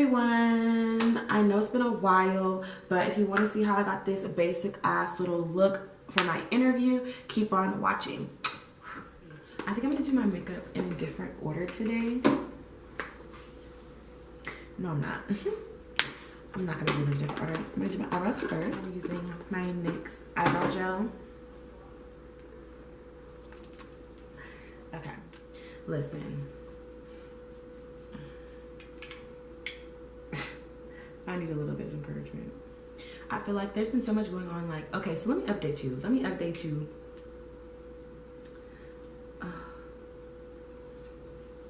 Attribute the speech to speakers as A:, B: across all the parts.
A: everyone. I know it's been a while, but if you want to see how I got this basic ass little look for my interview, keep on watching. I think I'm gonna do my makeup in a different order today. No, I'm not. I'm not gonna do it in a different order. I'm gonna do my eyebrows first. I'm using my NYX eyebrow gel. Okay, listen. I need a little bit of encouragement. I feel like there's been so much going on. Like, okay, so let me update you.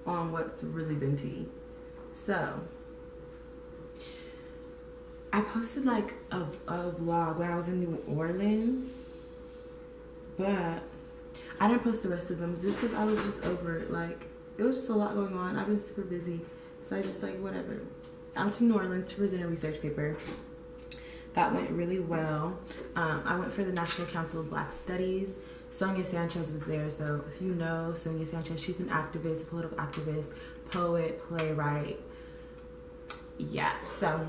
A: On what's really been tea. So, I posted like a vlog when I was in New Orleans, but I didn't post the rest of them just because I was just over it. Like, it was just a lot going on. I've been super busy, so I just like, whatever. I went to New Orleans to present a research paper. That went really well. I went for the National Council of Black Studies. Sonia Sanchez was there. So if you know Sonia Sanchez, she's an activist, a political activist, poet, playwright. Yeah, so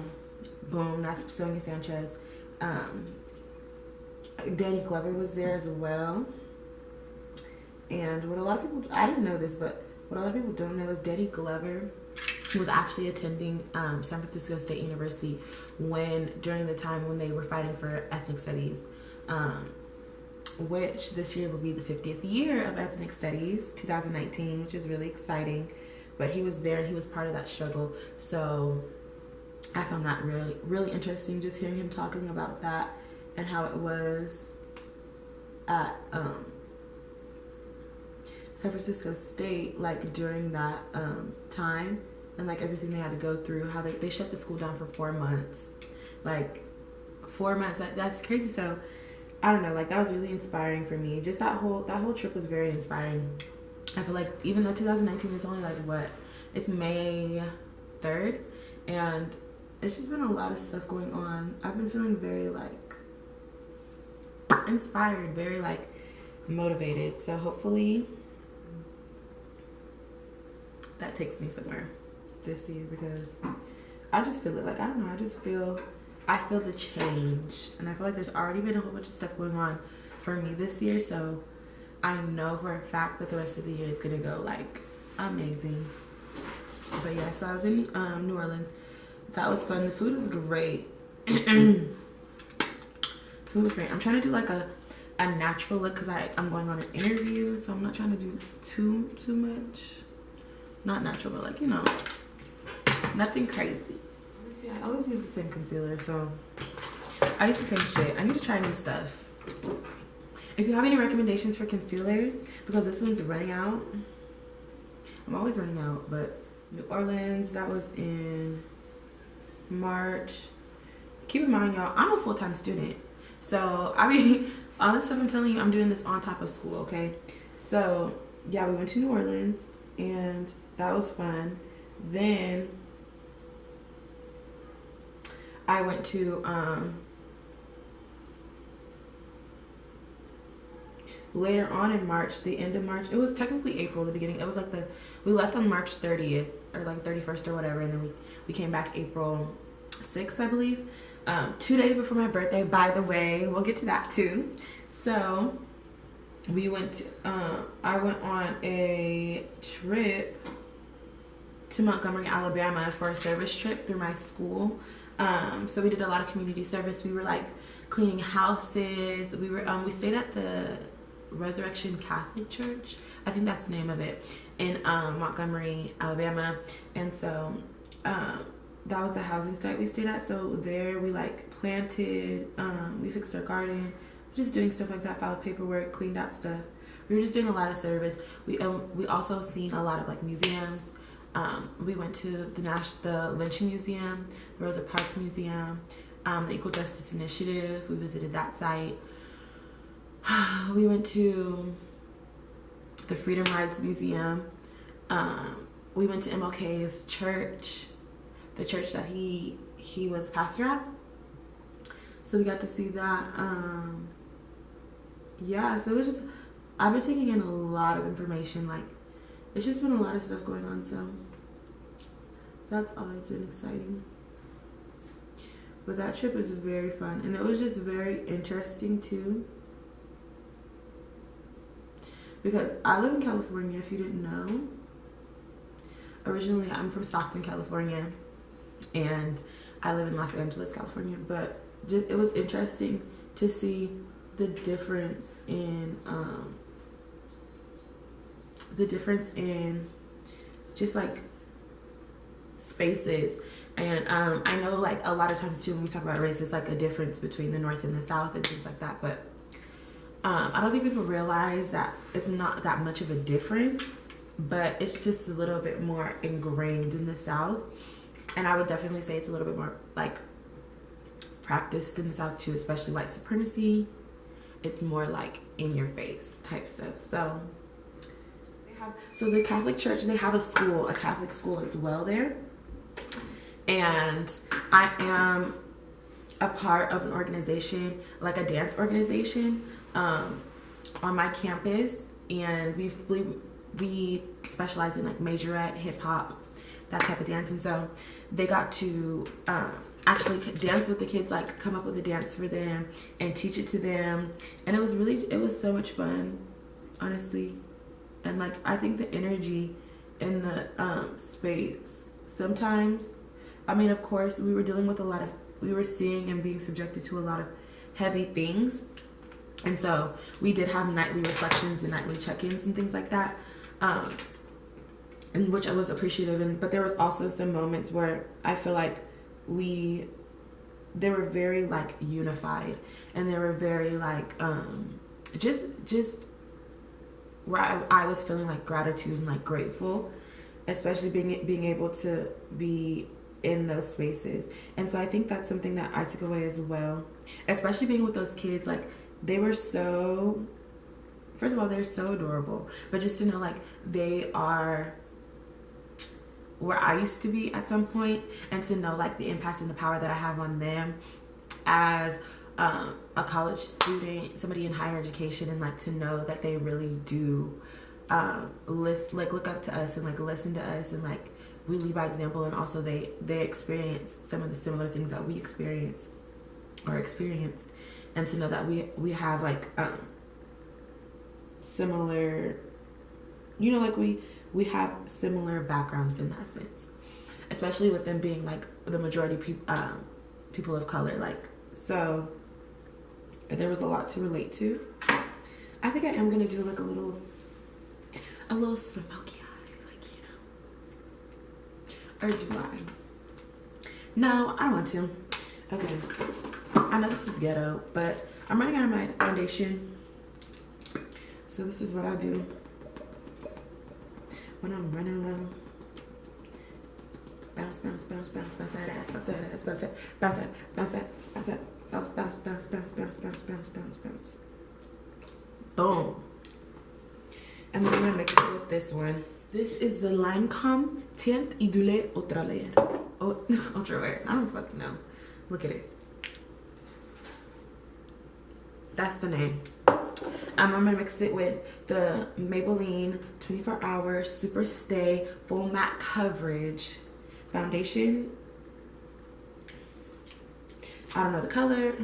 A: boom, that's Sonia Sanchez. Danny Glover was there as well. And what a lot of people, I didn't know this, but what a lot of people don't know is Danny Glover was actually attending San Francisco State University during the time when they were fighting for ethnic studies, which this year will be the 50th year of ethnic studies, 2019, which is really exciting. But he was there and he was part of that struggle. So I found that really, really interesting, just hearing him talking about that and how it was at San Francisco State, like during that time. And like everything they had to go through, how they shut the school down for 4 months. Like 4 months, that's crazy. So I don't know, like that was really inspiring for me. Just that whole trip was very inspiring. I feel like even though 2019 is only like it's May 3rd, and it's just been a lot of stuff going on. I've been feeling very like inspired, very like motivated. So hopefully that takes me somewhere this year, because I just feel it. Like, I don't know, I feel the change, and I feel like there's already been a whole bunch of stuff going on for me this year, so I know for a fact that the rest of the year is gonna go like amazing. But yeah, so I was in New Orleans. That was fun. The food was great. Food was great. I'm trying to do like a natural look because I'm going on an interview, so I'm not trying to do too much. Not natural, but like, you know, nothing crazy. I always use the same concealer, so I use the same shit. I need to try new stuff. If you have any recommendations for concealers, because this one's running out. I'm always running out, but New Orleans, that was in March. Keep in mind, y'all, I'm a full-time student. So, I mean, all this stuff I'm telling you, I'm doing this on top of school, okay? So, yeah, we went to New Orleans, and that was fun. Then I went to later on in March, the end of March. It was technically April, the beginning. It was like we left on March 30th or like 31st or whatever, and then we came back April 6th, I believe. 2 days before my birthday, by the way. We'll get to that too. So we went to, I went on a trip to Montgomery, Alabama for a service trip through my school. So we did a lot of community service. We were like cleaning houses. We stayed at the Resurrection Catholic Church. I think that's the name of it, in Montgomery, Alabama. And so that was the housing site we stayed at. So there we like planted, we fixed our garden, just doing stuff like that, filed paperwork, cleaned out stuff. We were just doing a lot of service. We also seen a lot of like museums. We went to the Lynching Museum, the Rosa Parks Museum, the Equal Justice Initiative. We visited that site. We went to the Freedom Rides Museum. We went to MLK's church, the church that he was pastor at. So we got to see that. Yeah, so it was just, I've been taking in a lot of information. Like, it's just been a lot of stuff going on, so that's always been exciting. But that trip was very fun, and it was just very interesting too, because I live in California, if you didn't know. Originally, I'm from Stockton, California, and I live in Los Angeles, California. But just, it was interesting to see the difference in just like spaces. And I know, like, a lot of times too when we talk about race, it's like a difference between the North and the South and things like that. But I don't think people realize that it's not that much of a difference, but it's just a little bit more ingrained in the South. And I would definitely say it's a little bit more like practiced in the South too, especially white supremacy. It's more like in your face type stuff. So the Catholic Church, they have a Catholic school as well there. And I am a part of an organization, like a dance organization, on my campus, and we specialize in like majorette, hip hop, that type of dance. And so they got to actually dance with the kids, like come up with a dance for them and teach it to them. And it was so much fun, honestly. And like, I think the energy in the space sometimes, I mean, of course, we were seeing and being subjected to a lot of heavy things. And so we did have nightly reflections and nightly check-ins and things like that, and which I was appreciative in. But there was also some moments where I feel like they were very like unified, and they were very like just where I was feeling like gratitude and like grateful, especially being able to be in those spaces. And so I think that's something that I took away as well, especially being with those kids. Like, they were so, first of all, they're so adorable, but just to know like they are where I used to be at some point, and to know like the impact and the power that I have on them as a college student, somebody in higher education, and like to know that they really do look up to us and like listen to us, and like we lead by example, and also they experience some of the similar things that we experience, and to know that we have like similar, you know, like we have similar backgrounds in that sense, especially with them being like the majority people of color. Like, so there was a lot to relate to. I think I am gonna do like a little smoky eye, like, you know. Or do I? No, I don't want to. Okay. I know this is ghetto, but I'm running out of my foundation. So this is what I do when I'm running low. Bounce, bounce, bounce, bounce, bounce that ass, bounce that ass, bounce that, bounce that, bounce that, bounce that, bounce, bounce, bounce, bounce, bounce, bounce, bounce, bounce, bounce. Boom. And then I'm gonna mix it with this one. This is the Lancome Tint Idule Ultra Layer. Oh, Ultra Layer. I don't fucking know. Look at it. That's the name. I'm gonna mix it with the Maybelline 24 Hour Super Stay Full Matte Coverage foundation. I don't know the color.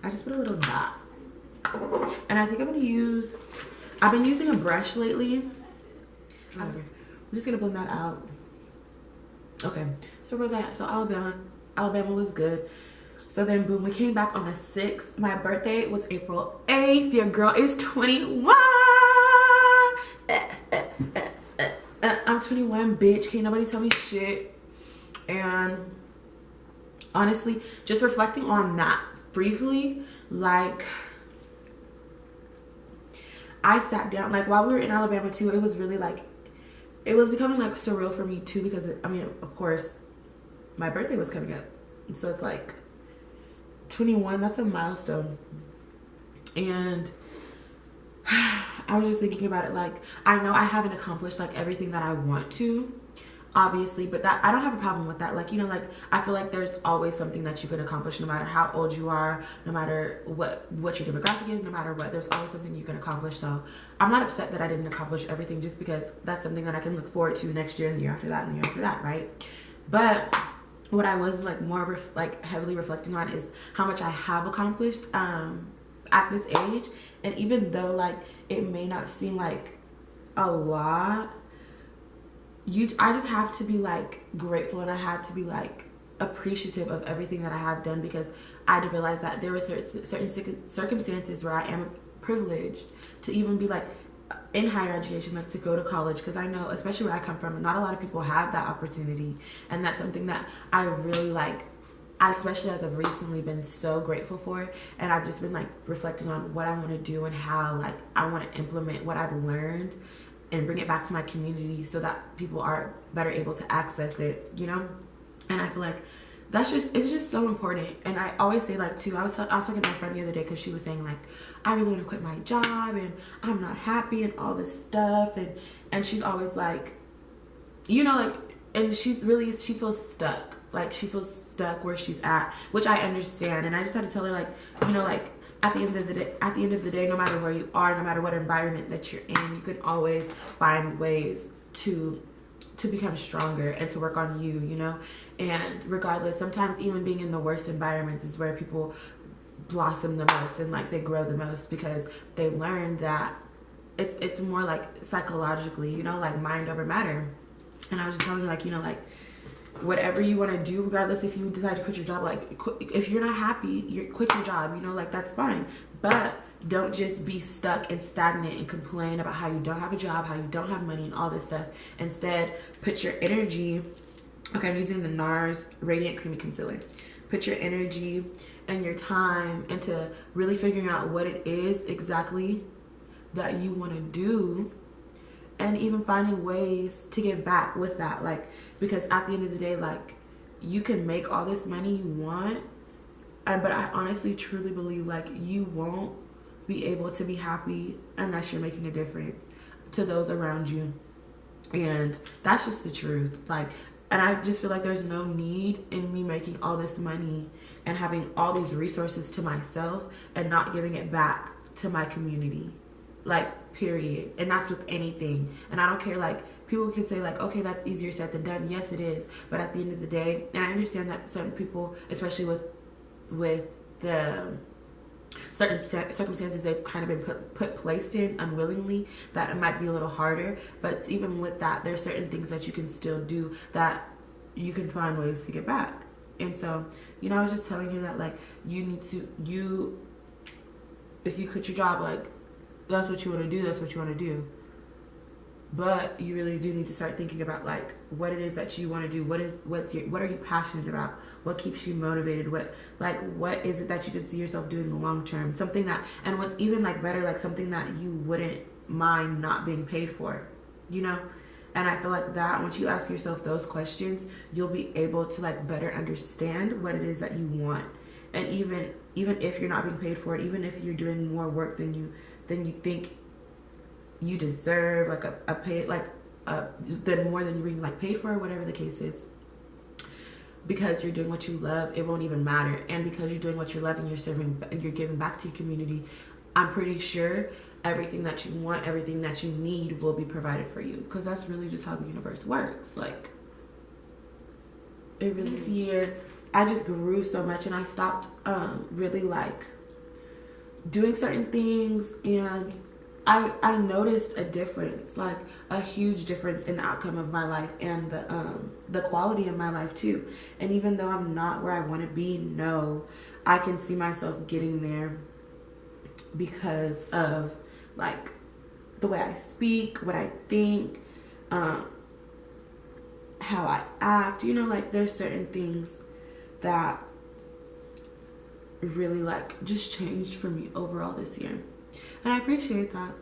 A: I just put a little dot. And I think I've been using a brush lately. I'm just gonna blend that out. Okay, so where's that? So Alabama was good. So then boom, we came back on the 6th. My birthday was April 8th. Your girl is 21. I'm 21, bitch. Can't nobody tell me shit. And honestly, just reflecting on that briefly, like, I sat down, like, while we were in Alabama too, it was really like, it was becoming like surreal for me too, because I mean, of course, my birthday was coming up. And so it's like 21, that's a milestone. And I was just thinking about it, like, I know I haven't accomplished like everything that I want to, obviously, but that I don't have a problem with that. Like, you know, like I feel like there's always something that you can accomplish no matter how old you are, no matter what your demographic is, no matter what, there's always something you can accomplish. So I'm not upset that I didn't accomplish everything, just because that's something that I can look forward to next year and the year after that and the year after that, right? But what I was like more heavily reflecting on is how much I have accomplished at this age. And even though like it may not seem like a lot, I just have to be like grateful, and I had to be like appreciative of everything that I have done, because I did realize that there were certain circumstances where I am privileged to even be like in higher education, like to go to college, because I know, especially where I come from, not a lot of people have that opportunity. And that's something that I really like, especially as I've recently been so grateful for. And I've just been like reflecting on what I want to do and how like I want to implement what I've learned and bring it back to my community so that people are better able to access it, you know? And I feel like it's just so important. And I always say like too, I was talking to my friend the other day, because she was saying like, I really want to quit my job and I'm not happy and all this stuff. And she's always like, you know, like, and she feels stuck. Like she feels stuck where she's at, which I understand. And I just had to tell her like, you know, like at the end of the day, no matter where you are, no matter what environment that you're in, you can always find ways to become stronger and to work on you, you know? And regardless, sometimes even being in the worst environments is where people blossom the most and like they grow the most, because they learn that it's more like psychologically, you know, like mind over matter. And I was just telling her like, you know, like whatever you want to do, regardless if you decide to quit your job, like if you're not happy, quit your job, you know, like that's fine. But don't just be stuck and stagnant and complain about how you don't have a job, how you don't have money and all this stuff. Instead, put your energy, okay, I'm using the NARS Radiant Creamy Concealer. Put your energy and your time into really figuring out what it is exactly that you want to do, and even finding ways to give back with that. Like, because at the end of the day, like, you can make all this money you want, but I honestly truly believe like you won't be able to be happy unless you're making a difference to those around you. And that's just the truth. Like, and I just feel like there's no need in me making all this money and having all these resources to myself and not giving it back to my community. Like, period. And that's with anything. And I don't care, like, people can say like, okay, that's easier said than done. Yes, it is. But at the end of the day, and I understand that certain people, especially with the certain circumstances they've kind of been placed in unwillingly, that it might be a little harder. But even with that, there's certain things that you can still do that you can find ways to get back. And so, you know, I was just telling you that like you need to, if you quit your job, like that's what you want to do, that's what you want to do. But you really do need to start thinking about like what it is that you want to do. What are you passionate about? What keeps you motivated? What is it that you can see yourself doing long term? Something that, and what's even like better, like something that you wouldn't mind not being paid for, you know? And I feel like that once you ask yourself those questions, you'll be able to like better understand what it is that you want. And even if you're not being paid for it, even if you're doing more work than you think you deserve, like a pay, like than more than you're being like paid for, whatever the case is, because you're doing what you love, it won't even matter. And because you're doing what you love and you're giving back to your community, I'm pretty sure everything that you want, everything that you need will be provided for you, because that's really just how the universe works. Like, it really, this year I just grew so much, and I stopped really like doing certain things, and I noticed a difference, like a huge difference in the outcome of my life and the quality of my life too. And even though I'm not where I want to be, no, I can see myself getting there because of like the way I speak, what I think, how I act, you know, like there's certain things that really like just changed for me overall this year. And I appreciate that.